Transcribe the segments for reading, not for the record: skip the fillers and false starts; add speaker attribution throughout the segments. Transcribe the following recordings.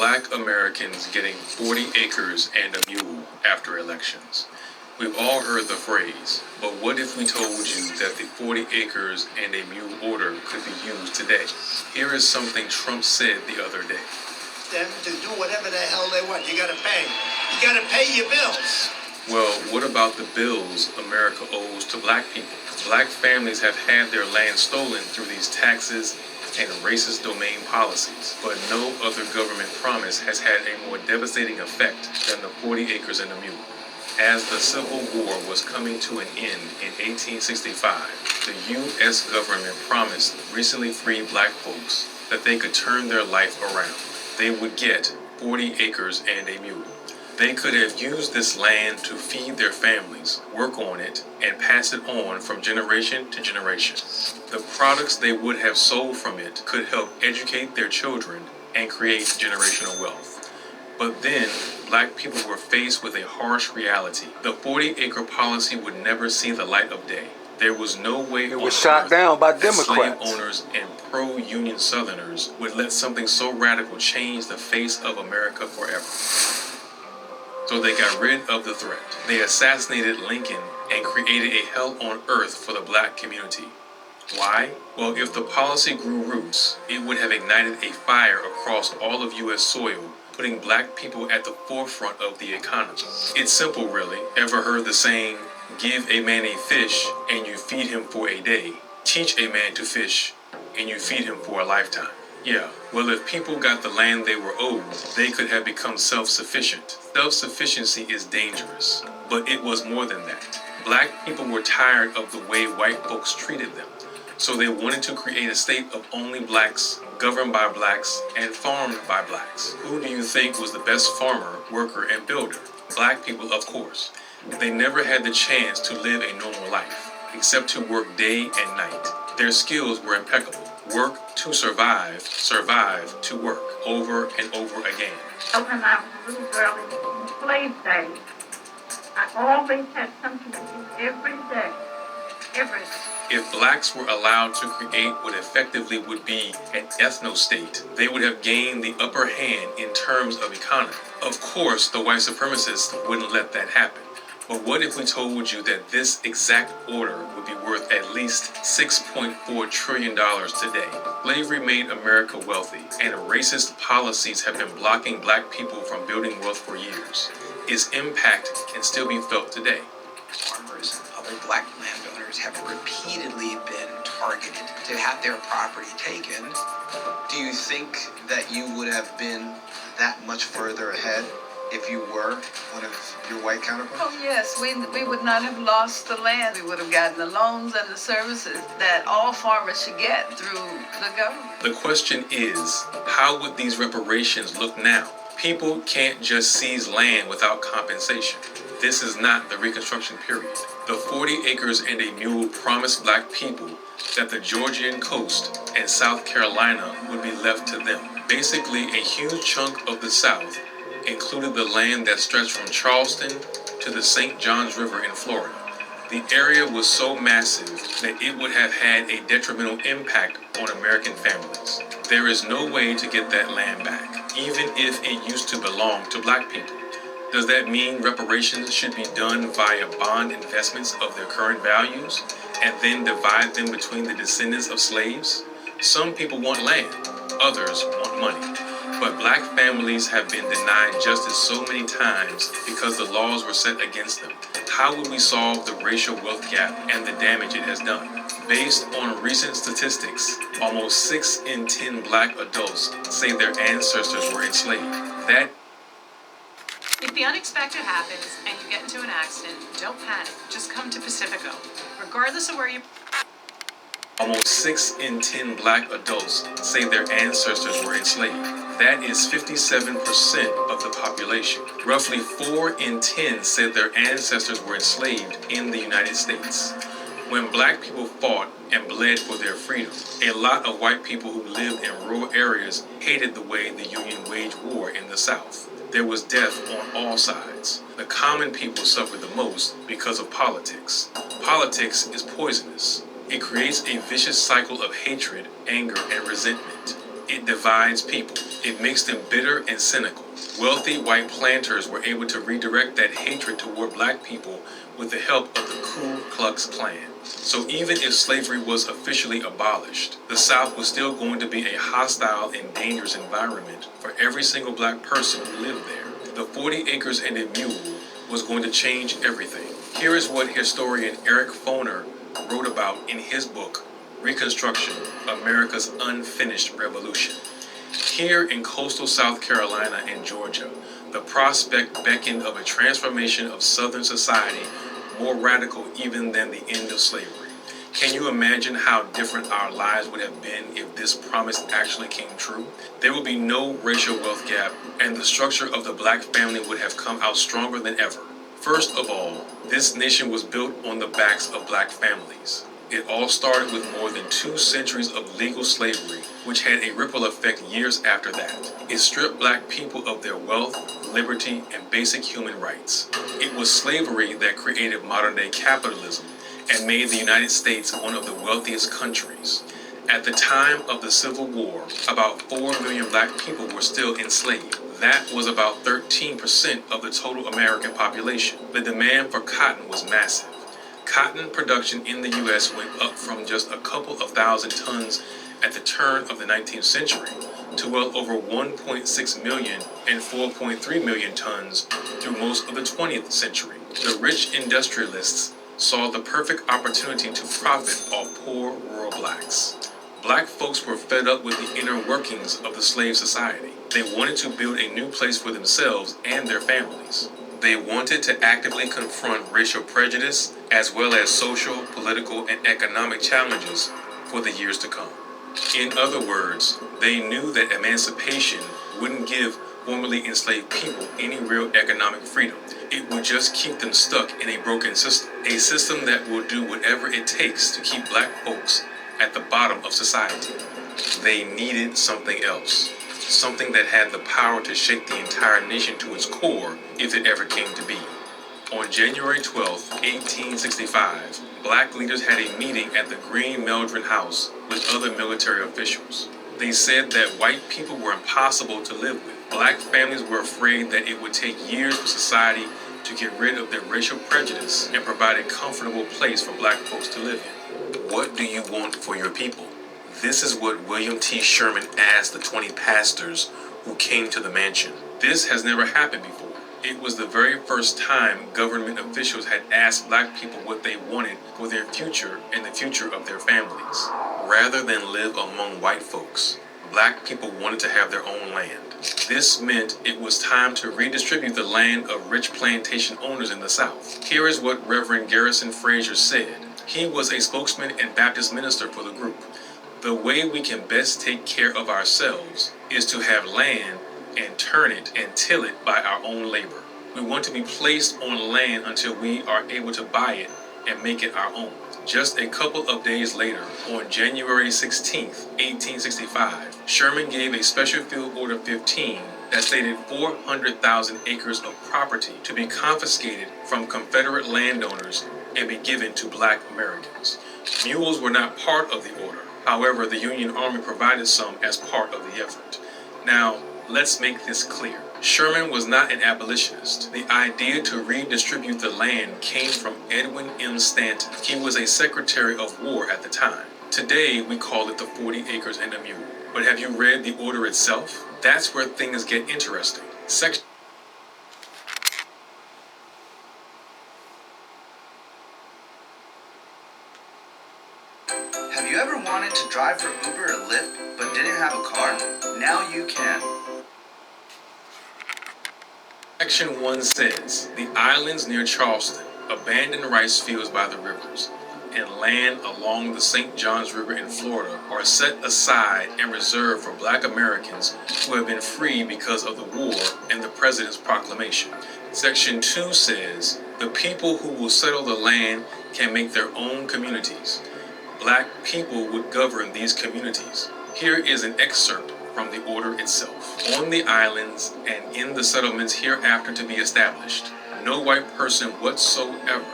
Speaker 1: Black Americans getting 40 acres and a mule after elections. We've all heard the phrase, but what if we told you that the 40 acres and a mule order could be used today? Here is something Trump said the other day.
Speaker 2: Them to do whatever the hell they want. You gotta pay. You gotta pay your bills.
Speaker 1: Well, what about the bills America owes to black people? Black families have had their land stolen through these taxes and racist domain policies, but no other government promise has had a more devastating effect than the 40 acres and a mule. As the Civil War was coming to an end in 1865, the U.S. government promised recently freed black folks that they could turn their life around. They would get 40 acres and a mule. They could have used this land to feed their families, work on it, and pass it on from generation to generation. The products they would have sold from it could help educate their children and create generational wealth. But then, black people were faced with a harsh reality. The 40-acre policy would never see the light of day. There was no way
Speaker 3: it was shot down by Democrats.
Speaker 1: Slave owners and pro-union Southerners would let something so radical change the face of America forever. So they got rid of the threat. They assassinated Lincoln and created a hell on earth for the black community. Why? Well, if the policy grew roots, it would have ignited a fire across all of U.S. soil, putting black people at the forefront of the economy. It's simple, really. Ever heard the saying, give a man a fish and you feed him for a day. Teach a man to fish and you feed him for a lifetime. Yeah, well, if people got the land they were owed, they could have become self-sufficient. Self-sufficiency is dangerous, but it was more than that. Black people were tired of the way white folks treated them, so they wanted to create a state of only blacks, governed by blacks, and farmed by blacks. Who do you think was the best farmer, worker, and builder? Black people, of course. They never had the chance to live a normal life, except to work day and night. Their skills were impeccable. Work to survive, survive to work, over and over again.
Speaker 4: When I was a little girl in slave days, I always had something to do every day. Every day.
Speaker 1: If blacks were allowed to create what effectively would be an ethno-state, they would have gained the upper hand in terms of economy. Of course, the white supremacists wouldn't let that happen. But what if we told you that this exact order would be worth at least $6.4 trillion today? Slavery made America wealthy, and racist policies have been blocking black people from building wealth for years. Its impact can still be felt today.
Speaker 5: Farmers and other black landowners have repeatedly been targeted to have their property taken. Do you think that you would have been that much further ahead if you were one of your white counterparts?
Speaker 6: Oh, yes. We would not have lost the land. We would have gotten the loans and the services that all farmers should get through the government.
Speaker 1: The question is, how would these reparations look now? People can't just seize land without compensation. This is not the Reconstruction period. The 40 acres and a mule promised black people that the Georgian coast and South Carolina would be left to them. Basically, a huge chunk of the South included the land that stretched from Charleston to the St. Johns River in Florida. The area was so massive that it would have had a detrimental impact on American families. There is no way to get that land back, even if it used to belong to black people. Does that mean reparations should be done via bond investments of their current values and then divide them between the descendants of slaves? Some people want land, others want money. But black families have been denied justice so many times because the laws were set against them. How would we solve the racial wealth gap and the damage it has done? Based on recent statistics, almost 6 in 10 black adults say their ancestors were enslaved.
Speaker 7: If the unexpected happens and you get into an accident, don't panic. Just come to Pacifico. Regardless of where you...
Speaker 1: Almost 6 in 10 black adults say their ancestors were enslaved. That is 57% of the population. Roughly 4 in 10 said their ancestors were enslaved in the United States. When black people fought and bled for their freedom, a lot of white people who lived in rural areas hated the way the Union waged war in the South. There was death on all sides. The common people suffered the most because of politics. Politics is poisonous. It creates a vicious cycle of hatred, anger, and resentment. It divides people. It makes them bitter and cynical. Wealthy white planters were able to redirect that hatred toward black people with the help of the Ku Klux Klan. So even if slavery was officially abolished, the South was still going to be a hostile and dangerous environment for every single black person who lived there. The 40 acres and a mule was going to change everything. Here is what historian Eric Foner wrote about in his book, Reconstruction, America's Unfinished Revolution. Here in coastal South Carolina and Georgia, the prospect beckoned of a transformation of Southern society more radical even than the end of slavery. Can you imagine how different our lives would have been if this promise actually came true? There would be no racial wealth gap, and the structure of the black family would have come out stronger than ever. First of all, this nation was built on the backs of black families. It all started with more than 2 centuries of legal slavery, which had a ripple effect years after that. It stripped black people of their wealth, liberty, and basic human rights. It was slavery that created modern-day capitalism and made the United States one of the wealthiest countries. At the time of the Civil War, about 4 million black people were still enslaved. That was about 13% of the total American population. The demand for cotton was massive. Cotton production in the U.S. went up from just a couple of thousand tons at the turn of the 19th century to well over 1.6 million and 4.3 million tons through most of the 20th century. The rich industrialists saw the perfect opportunity to profit off poor rural blacks. Black folks were fed up with the inner workings of the slave society. They wanted to build a new place for themselves and their families. They wanted to actively confront racial prejudice as well as social, political, and economic challenges for the years to come. In other words, they knew that emancipation wouldn't give formerly enslaved people any real economic freedom. It would just keep them stuck in a broken system, a system that will do whatever it takes to keep black folks at the bottom of society. They needed something else, something that had the power to shake the entire nation to its core if it ever came to be. On January 12, 1865, black leaders had a meeting at the Green Meldrum House with other military officials. They said that white people were impossible to live with. Black families were afraid that it would take years for society to get rid of their racial prejudice and provide a comfortable place for black folks to live in. What do you want for your people? This is what William T. Sherman asked the 20 pastors who came to the mansion. This has never happened before. It was the very first time government officials had asked black people what they wanted for their future and the future of their families. Rather than live among white folks, black people wanted to have their own land. This meant it was time to redistribute the land of rich plantation owners in the South. Here is what Reverend Garrison Frazier said. He was a spokesman and Baptist minister for the group. The way we can best take care of ourselves is to have land and turn it and till it by our own labor. We want to be placed on land until we are able to buy it and make it our own. Just a couple of days later, on January 16, 1865, Sherman gave a Special Field Order 15 that stated 400,000 acres of property to be confiscated from Confederate landowners and be given to black Americans. Mules were not part of the order. However, the Union Army provided some as part of the effort. Now, let's make this clear. Sherman was not an abolitionist. The idea to redistribute the land came from Edwin M. Stanton. He was a Secretary of War at the time. Today, we call it the 40 acres and a mule. But have you read the order itself? That's where things get interesting.
Speaker 8: Have you ever wanted to drive for Uber or Lyft but didn't have a car? Now you can.
Speaker 1: Section 1 says, the islands near Charleston, abandoned rice fields by the rivers, and land along the St. Johns River in Florida are set aside and reserved for black Americans who have been free because of the war and the President's proclamation. Section 2 says, the people who will settle the land can make their own communities. Black people would govern these communities. Here is an excerpt from the order itself. On the islands and in the settlements hereafter to be established, no white person whatsoever,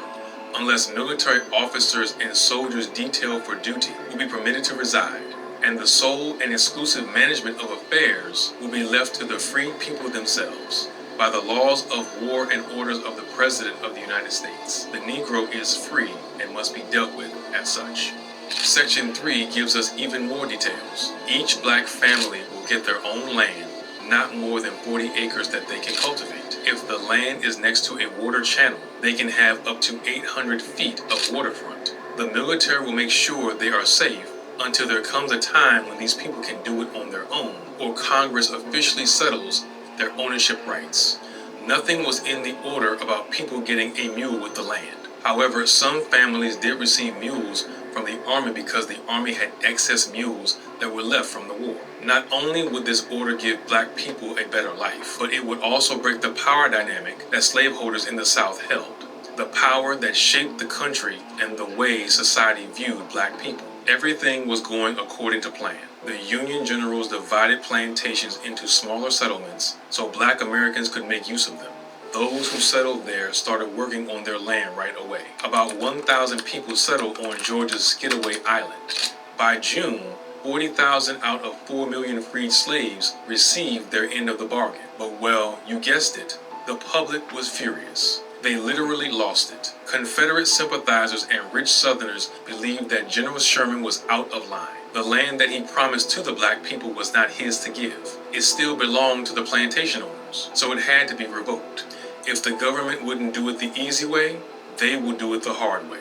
Speaker 1: unless military officers and soldiers detailed for duty, will be permitted to reside. and the sole and exclusive management of affairs will be left to the free people themselves. By the laws of war and orders of the President of the United States, the Negro is free and must be dealt with as such. Section 3 gives us even more details. Each black family will get their own land, not more than 40 acres that they can cultivate. If the land is next to a water channel, they can have up to 800 feet of waterfront. The military will make sure they are safe until there comes a time when these people can do it on their own, or Congress officially settles their ownership rights. Nothing was in the order about people getting a mule with the land. However, some families did receive mules from the Army because the Army had excess mules that were left from the war. Not only would this order give black people a better life, but it would also break the power dynamic that slaveholders in the South held. The power that shaped the country and the way society viewed black people. Everything was going according to plan. The Union generals divided plantations into smaller settlements so black Americans could make use of them. Those who settled there started working on their land right away. About 1,000 people settled on Georgia's Skidaway Island. By June, 40,000 out of 4 million freed slaves received their end of the bargain. But well, you guessed it, the public was furious. They literally lost it. Confederate sympathizers and rich Southerners believed that General Sherman was out of line. The land that he promised to the black people was not his to give. It still belonged to the plantation owners, so it had to be revoked. If the government wouldn't do it the easy way, they would do it the hard way.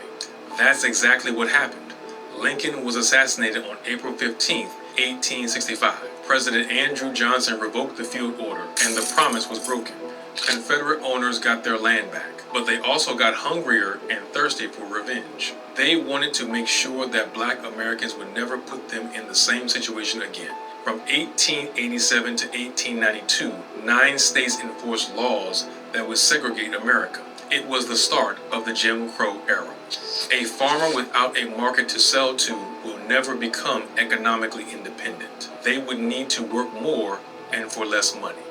Speaker 1: That's exactly what happened. Lincoln was assassinated on April 15, 1865. President Andrew Johnson revoked the field order, and the promise was broken. Confederate owners got their land back, but they also got hungrier and thirsty for revenge. They wanted to make sure that black Americans would never put them in the same situation again. From 1887 to 1892, 9 states enforced laws that would segregate America. It was the start of the Jim Crow era. A farmer without a market to sell to will never become economically independent. They would need to work more and for less money.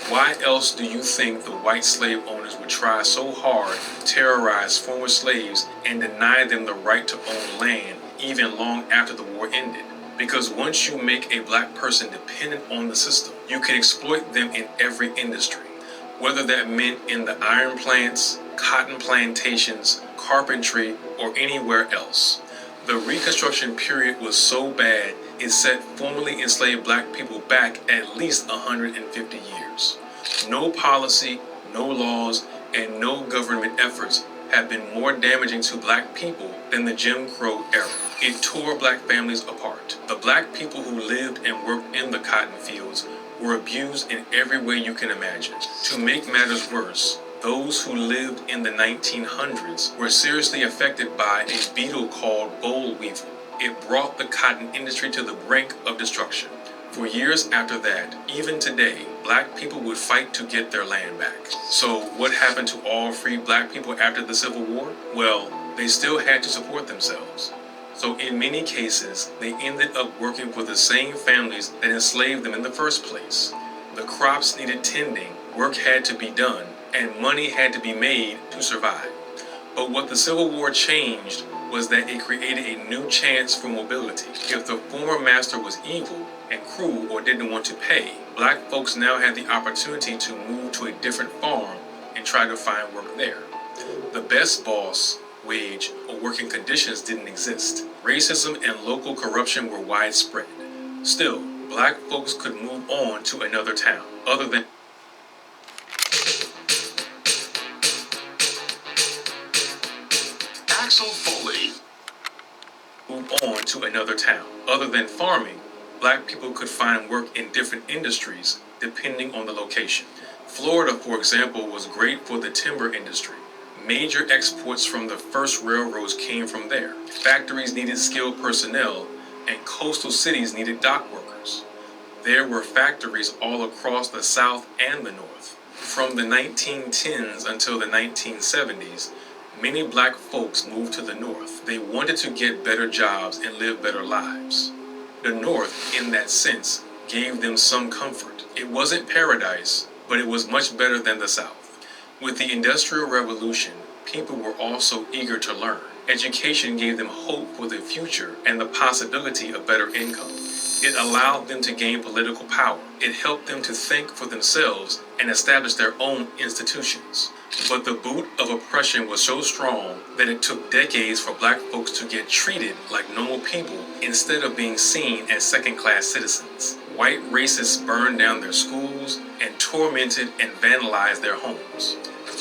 Speaker 1: Why else do you think the white slave owners would try so hard to terrorize former slaves and deny them the right to own land even long after the war ended? Because once you make a black person dependent on the system, you can exploit them in every industry, whether that meant in the iron plants, cotton plantations, carpentry, or anywhere else. The Reconstruction period was so bad, it set formerly enslaved black people back at least 150 years. No policy, no laws, and no government efforts have been more damaging to black people than the Jim Crow era. It tore black families apart. The black people who lived and worked in the cotton fields were abused in every way you can imagine. To make matters worse, those who lived in the 1900s were seriously affected by a beetle called boll weevil. It brought the cotton industry to the brink of destruction. For years after that, even today, black people would fight to get their land back. So what happened to all free black people after the Civil War? Well, they still had to support themselves. So in many cases, they ended up working for the same families that enslaved them in the first place. The crops needed tending, work had to be done, and money had to be made to survive. But what the Civil War changed was that it created a new chance for mobility. If the former master was evil and cruel or didn't want to pay, black folks now had the opportunity to move to a different farm and try to find work there. The best boss, wage, or working conditions didn't exist. Racism and local corruption were widespread. Still, black folks could move on to another town, other than farming. Black people could find work in different industries depending on the location. Florida, for example, was great for the timber industry. Major exports from the first railroads came from there. Factories needed skilled personnel, and coastal cities needed dock workers. There were factories all across the South and the North. From the 1910s until the 1970s, many black folks moved to the North. They wanted to get better jobs and live better lives. The North, in that sense, gave them some comfort. It wasn't paradise, but it was much better than the South. With the Industrial Revolution, people were also eager to learn. Education gave them hope for the future and the possibility of better income. It allowed them to gain political power. It helped them to think for themselves and establish their own institutions. But the boot of oppression was so strong that it took decades for black folks to get treated like normal people instead of being seen as second-class citizens. White racists burned down their schools and tormented and vandalized their homes.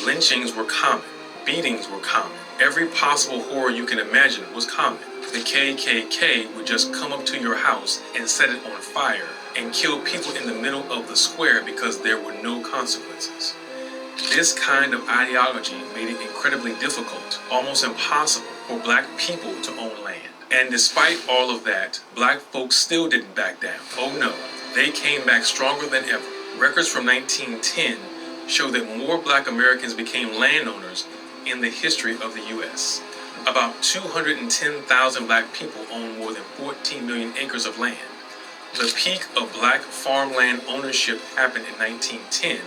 Speaker 1: Lynchings were common. Beatings were common. Every possible horror you can imagine was common. The KKK would just come up to your house and set it on fire and kill people in the middle of the square because there were no consequences. This kind of ideology made it incredibly difficult, almost impossible, for black people to own land. And despite all of that, black folks still didn't back down. Oh no, they came back stronger than ever. Records from 1910 show that more black Americans became landowners in the history of the U.S. About 210,000 black people own more than 14 million acres of land. The peak of black farmland ownership happened in 1910,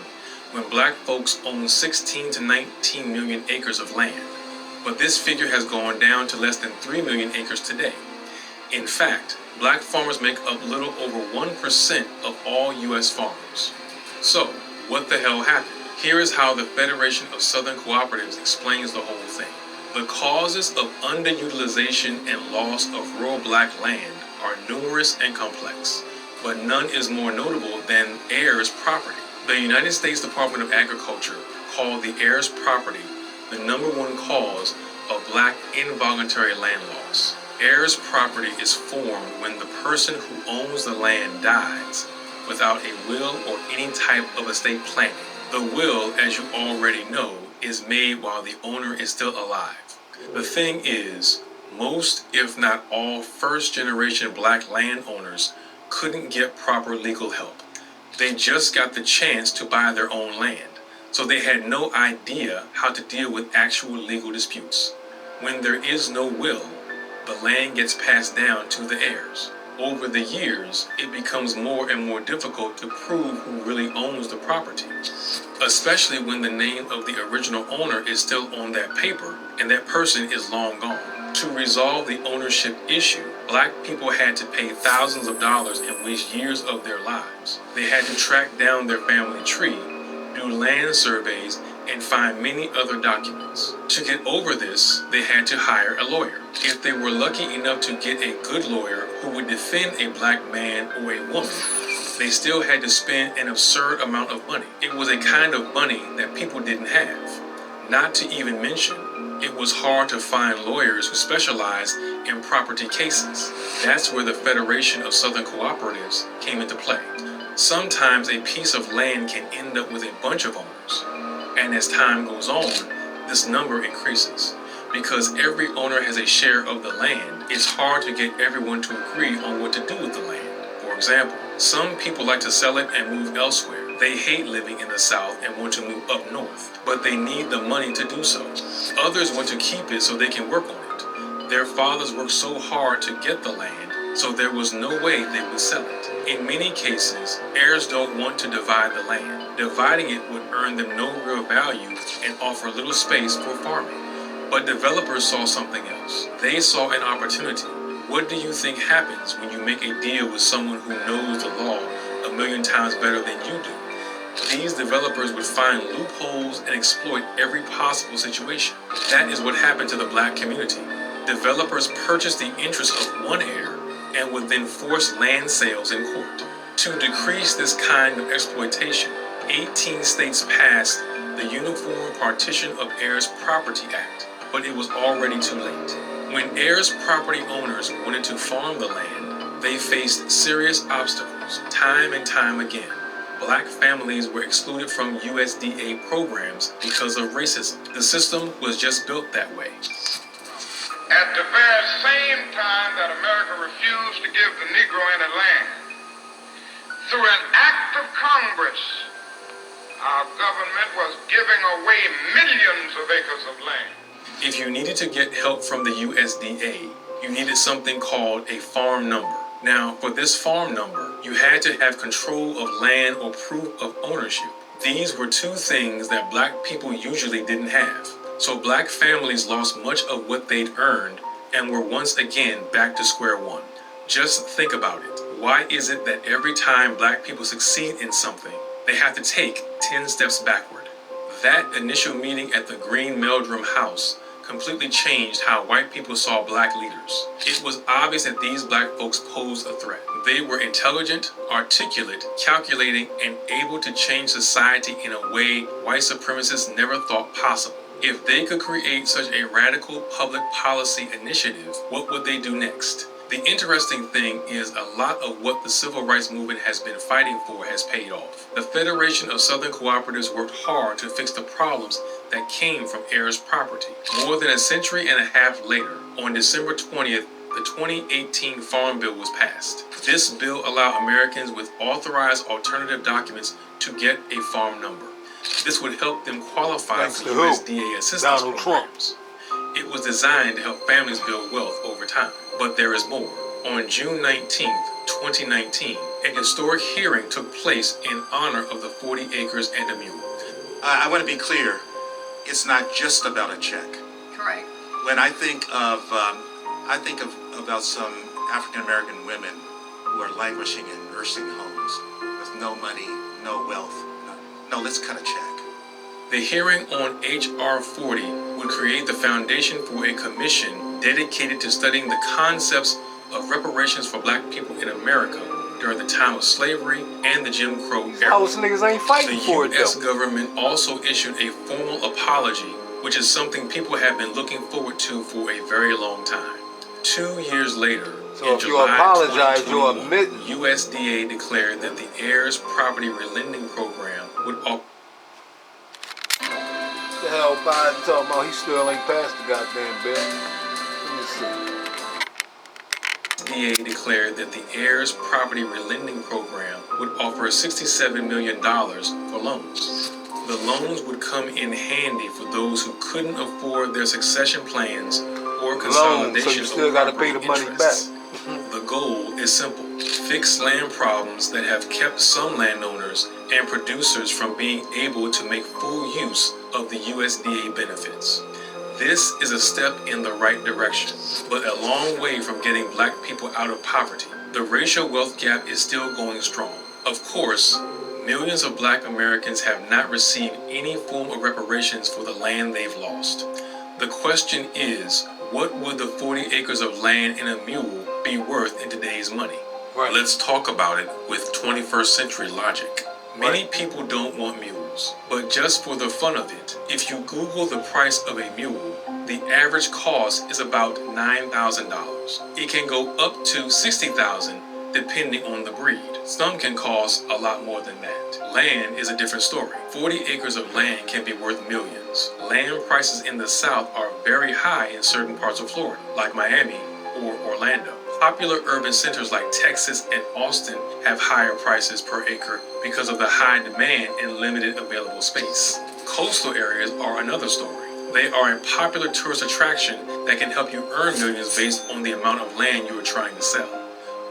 Speaker 1: when black folks owned 16 to 19 million acres of land. But this figure has gone down to less than 3 million acres today. In fact, black farmers make up little over 1% of all U.S. farmers. So, what the hell happened? Here is how the Federation of Southern Cooperatives explains the whole thing. The causes of underutilization and loss of rural black land are numerous and complex, but none is more notable than heirs property. The United States Department of Agriculture called the heirs property the #1 cause of black involuntary land loss. Heirs property is formed when the person who owns the land dies without a will or any type of estate planning. The will, as you already know, is made while the owner is still alive. The thing is, most, if not all, first-generation black landowners couldn't get proper legal help. They just got the chance to buy their own land, so they had no idea how to deal with actual legal disputes. When there is no will, the land gets passed down to the heirs. Over the years, it becomes more and more difficult to prove who really owns the property, especially when the name of the original owner is still on that paper and that person is long gone. To resolve the ownership issue, black people had to pay thousands of dollars and waste years of their lives. They had to track down their family tree, do land surveys, and find many other documents. To get over this, they had to hire a lawyer. If they were lucky enough to get a good lawyer who would defend a black man or a woman, they still had to spend an absurd amount of money. It was a kind of money that people didn't have. Not to even mention, it was hard to find lawyers who specialized in property cases. That's where the Federation of Southern Cooperatives came into play. Sometimes a piece of land can end up with a bunch of owners. And as time goes on, this number increases. Because every owner has a share of the land, it's hard to get everyone to agree on what to do with the land. For example, some people like to sell it and move elsewhere. They hate living in the South and want to move up north, but they need the money to do so. Others want to keep it so they can work on it. Their fathers worked so hard to get the land, so there was no way they would sell it. In many cases, heirs don't want to divide the land. Dividing it would earn them no real value and offer little space for farming. But developers saw something else. They saw an opportunity. What do you think happens when you make a deal with someone who knows the law a million times better than you do? These developers would find loopholes and exploit every possible situation. That is what happened to the black community. Developers purchased the interest of one heir and would then force land sales in court. To decrease this kind of exploitation, 18 states passed the Uniform Partition of Heirs Property Act, but it was already too late. When heirs property owners wanted to farm the land, they faced serious obstacles time and time again. Black families were excluded from USDA programs because of racism. The system was just built that way.
Speaker 9: At the very same time that America refused to give the Negro any land, through an act of Congress, our government was giving away millions of acres of land.
Speaker 1: If you needed to get help from the USDA, you needed something called a farm number. Now, for this farm number, you had to have control of land or proof of ownership. These were two things that black people usually didn't have. So black families lost much of what they'd earned and were once again back to square one. Just think about it. Why is it that every time black people succeed in something, they have to take 10 steps backward? That initial meeting at the Green Meldrum House completely changed how white people saw black leaders. It was obvious that these black folks posed a threat. They were intelligent, articulate, calculating, and able to change society in a way white supremacists never thought possible. If they could create such a radical public policy initiative, what would they do next? The interesting thing is a lot of what the civil rights movement has been fighting for has paid off. The Federation of Southern Cooperatives worked hard to fix the problems that came from heirs' property. More than a century and a half later, on December 20th, the 2018 Farm Bill was passed. This bill allowed Americans with authorized alternative documents to get a farm number. This would help them qualify for USDA assistance programs. It was designed to help families build wealth over time. But there is more. On June 19th, 2019, a historic hearing took place in honor of the 40 acres and a mule.
Speaker 10: I want to be clear. It's not just about a check.
Speaker 6: Correct.
Speaker 10: When I think of about some African American women who are languishing in nursing homes with no money, no wealth. No, let's cut a check.
Speaker 1: The hearing on H.R. 40 would create the foundation for a commission dedicated to studying the concepts of reparations for black people in America during the time of slavery and the Jim Crow era.
Speaker 3: Those niggas ain't fighting for it,
Speaker 1: The U.S.
Speaker 3: though.
Speaker 1: government also issued a formal apology, which is something people have been looking forward to for a very long time. 2 years later,
Speaker 3: So
Speaker 1: in
Speaker 3: if you
Speaker 1: July
Speaker 3: apologize, you're
Speaker 1: 2021,
Speaker 3: admitting.
Speaker 1: USDA declared that the heirs property relending program would offer
Speaker 3: What the hell Biden talking about? He still ain't passed the goddamn bill. Let me see.
Speaker 1: USDA declared that the heirs property relending program would offer $67 million for loans. The loans would come in handy for those who couldn't afford their succession plans or consolidation.
Speaker 3: So you still got to pay the money
Speaker 1: interests.
Speaker 3: back.
Speaker 1: The goal is simple: fix land problems that have kept some landowners and producers from being able to make full use of the USDA benefits. This is a step in the right direction, but a long way from getting black people out of poverty. The racial wealth gap is still going strong. Of course, millions of black Americans have not received any form of reparations for the land they've lost. The question is, what would the 40 acres of land in a mule be worth in today's money?
Speaker 3: Right.
Speaker 1: Let's talk about it with 21st century logic. Many people don't want mules, but just for the fun of it, if you Google the price of a mule, the average cost is about $9,000. It can go up to $60,000 depending on the breed. Some can cost a lot more than that. Land is a different story. 40 acres of land can be worth millions. Land prices in the South are very high in certain parts of Florida, like Miami or Orlando. Popular urban centers like Texas and Austin have higher prices per acre because of the high demand and limited available space. Coastal areas are another story. They are a popular tourist attraction that can help you earn millions based on the amount of land you are trying to sell.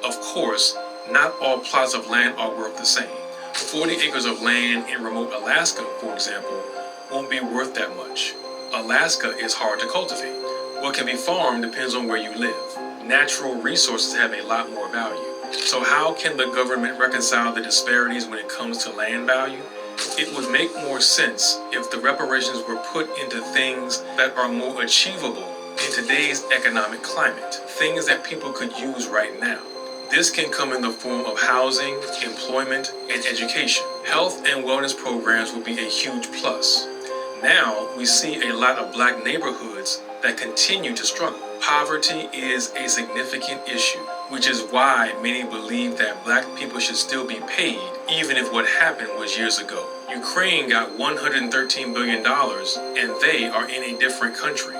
Speaker 1: Of course, not all plots of land are worth the same. 40 acres of land in remote Alaska, for example, won't be worth that much. Alaska is hard to cultivate. What can be farmed depends on where you live. Natural resources have a lot more value. So how can the government reconcile the disparities when it comes to land value? It would make more sense if the reparations were put into things that are more achievable in today's economic climate, things that people could use right now. This can come in the form of housing, employment, and education. Health and wellness programs will be a huge plus. Now, we see a lot of black neighborhoods that continue to struggle. Poverty is a significant issue, which is why many believe that black people should still be paid, even if what happened was years ago. Ukraine got $113 billion, and they are in a different country.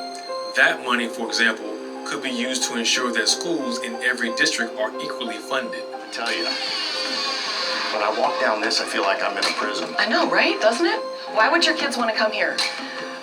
Speaker 1: That money, for example, could be used to ensure that schools in every district are equally funded.
Speaker 11: I tell you, when I walk down this, I feel like I'm in a prison.
Speaker 12: I know, right? Doesn't it? Why would your kids want to come here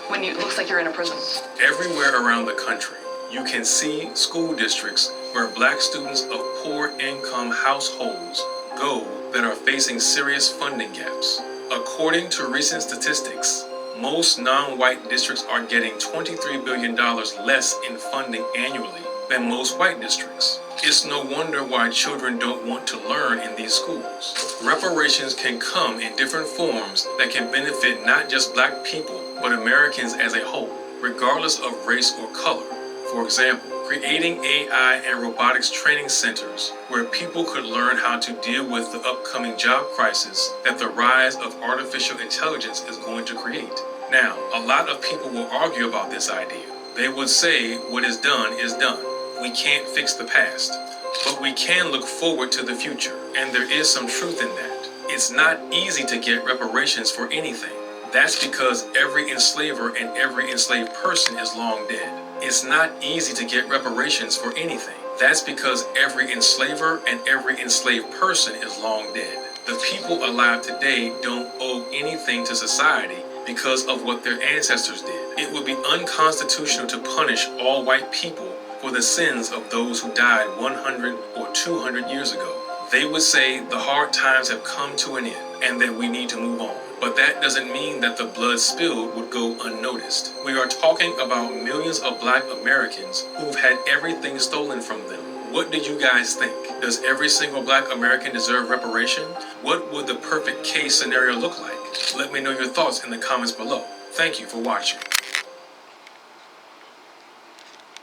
Speaker 12: when it looks like you're in a prison?
Speaker 1: Everywhere around the country, you can see school districts where black students of poor income households go that are facing serious funding gaps. According to recent statistics, most non-white districts are getting $23 billion less in funding annually than most white districts. It's no wonder why children don't want to learn in these schools. Reparations can come in different forms that can benefit not just black people, but Americans as a whole, regardless of race or color. For example, creating AI and robotics training centers where people could learn how to deal with the upcoming job crisis that the rise of artificial intelligence is going to create. Now, a lot of people will argue about this idea. They would say what is done is done. We can't fix the past, but we can look forward to the future, and there is some truth in that. It's not easy to get reparations for anything. That's because every enslaver and every enslaved person is long dead. It's not easy to get reparations for anything. That's because every enslaver and every enslaved person is long dead. The people alive today don't owe anything to society because of what their ancestors did. It would be unconstitutional to punish all white people for the sins of those who died 100 or 200 years ago. They would say the hard times have come to an end and that we need to move on. But that doesn't mean that the blood spilled would go unnoticed. We are talking about millions of black Americans who've had everything stolen from them. What do you guys think? Does every single black American deserve reparation? What would the perfect case scenario look like? Let me know your thoughts in the comments below. Thank you for watching.